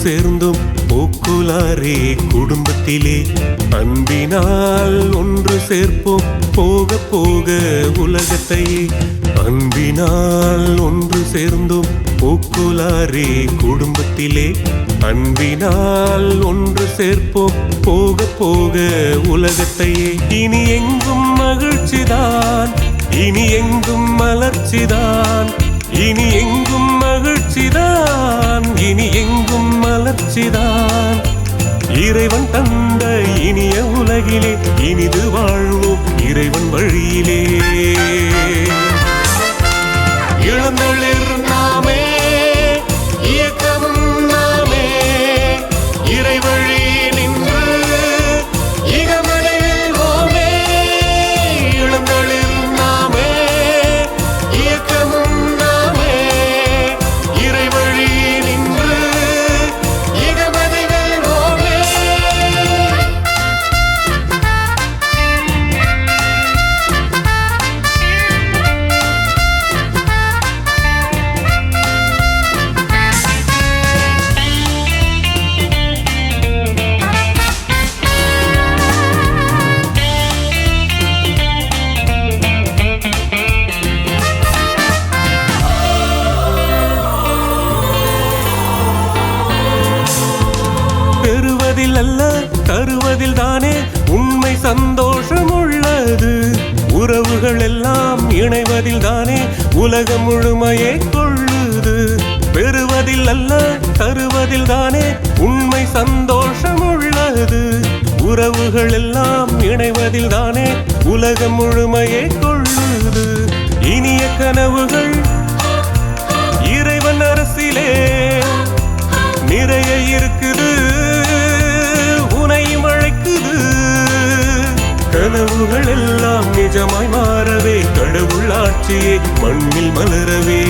சேர்ந்தும் போக்குலாரே குடும்பத்திலே அன்பினால் ஒன்று சேர்ப்போம் போக போக உலகத்தை அன்பினால் ஒன்று சேர்ந்தும் போக்குலாரே குடும்பத்திலே அன்பினால் ஒன்று சேர்ப்போம் போக போக உலகத்தை இனி எங்கும் மகிழ்ச்சிதான் இனி எங்கும் மலர்ச்சிதான் இனி எங்கும் மகிழ்ச்சிதான் இனி எங்கும் மலர்ச்சிதான் இறைவன் தந்த இனிய உலகிலே இனிது வாழ்வோம் இறைவன் வழியிலே இளந்தளிர் நாமே இயக்கமும் நாமே இறைவழி நின்று இகமடைவோமே இளந்தளிர் நாமே இயக்கமும் நாமே இறைவழி நின்று இகமடைவோமே. பெறுவதில் அல்ல தருவதில் தானே உண்மை சந்தோஷம் உள்ளது உறவுகள் எல்லாம் இணைவதில் தானே உலகம் முழுமையே கொள்ளுது பெறுவதில் அல்ல தருவதில் தானே உண்மை சந்தோஷம் உள்ளது உறவுகள் எல்லாம் இணைவதில் தானே உலகம் முழுமையே கொள்ளுது இனிய கனவுகள் இறைவன் அரசிலே நிறைய இருக்குது உனையும் அழைக்குது கனவுகள் எல்லாம் நிஜமாய் மாறவே கடவுள் ஆட்சியே மண்ணில் மலரவே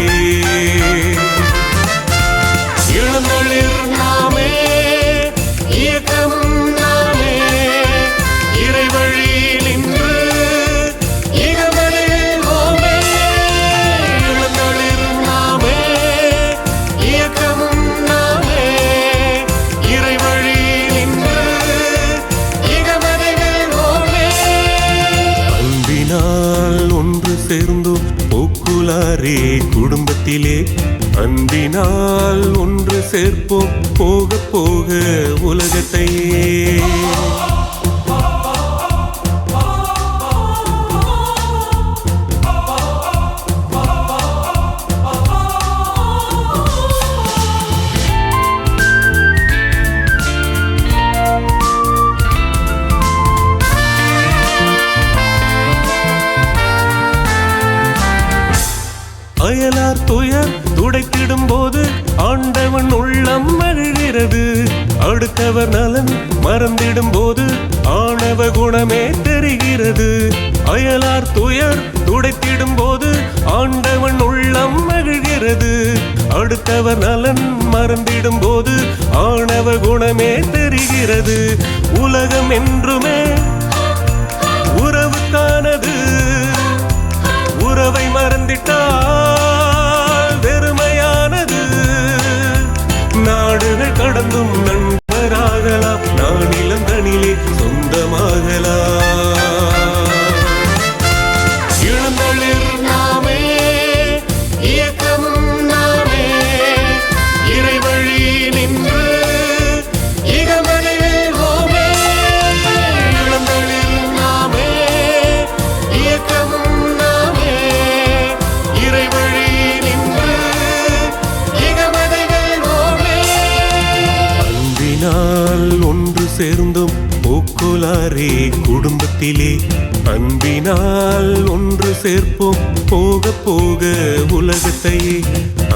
இளந்தளிர் நாமே இயக்கமும் நாமே இறைவழி நின்று இகமடைவோமே இளந்தளிர் நாமே இயக்கமும் நாமே இறைவழி நின்று இகமடைவோமே. அன்பினால் ஒன்று சேர்ந்தும் போக்குலாரே குடும்பத்திலே அன்பினால் ஒன்று சேர்ப்போம் போக போக உலகத்தையே அயலார் துயர் துடைத்திடும் போது ஆண்டவன் உள்ளம் மகிழ்கிறது அடுத்தவர் நலன் மறந்திடும் போது ஆணவ குணமே தெரிகிறது அயலார் துயர் துடைத்திடும் போது ஆண்டவன் உள்ளம் மகிழ்கிறது அடுத்தவர் நலன் மறந்திடும் போது ஆணவ குணமே தெரிகிறது உலகம் என்றுமே உறவுக்கானது உறவை மறந்திட்டால் வெறுமையானது நாடுகள் கடந்தும் நண்பராகலாம் நானிலம் தனிலே சொந்தமாகலாம் இளந்தளிர் நாமே இயக்கமும் நாமே இறைவழி நின்று இகமடைவோமே இளந்தளிர் நாமே இயக்கமும் நாமே இறைவழி நின்று இகமடைவோமே. அன்பினால் ஒன்று சேர்ந்தும் போக்குலாரே குடும்பத்திலே அன்பினால் ஒன்று சேர்ப்போம் போக போக உலகத்தையே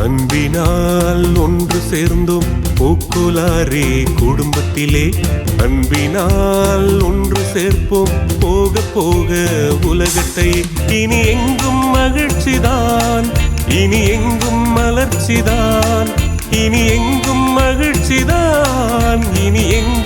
அன்பினால் ஒன்று சேர்ந்தும் போக்குலாரே குடும்பத்திலே அன்பினால் ஒன்று சேர்ப்போம் போக போக உலகத்தை இனி எங்கும் மகிழ்ச்சிதான் இனி எங்கும் மலர்ச்சிதான் இனி எங்கும் மகிழ்ச்சிதான் இனி எங்கும்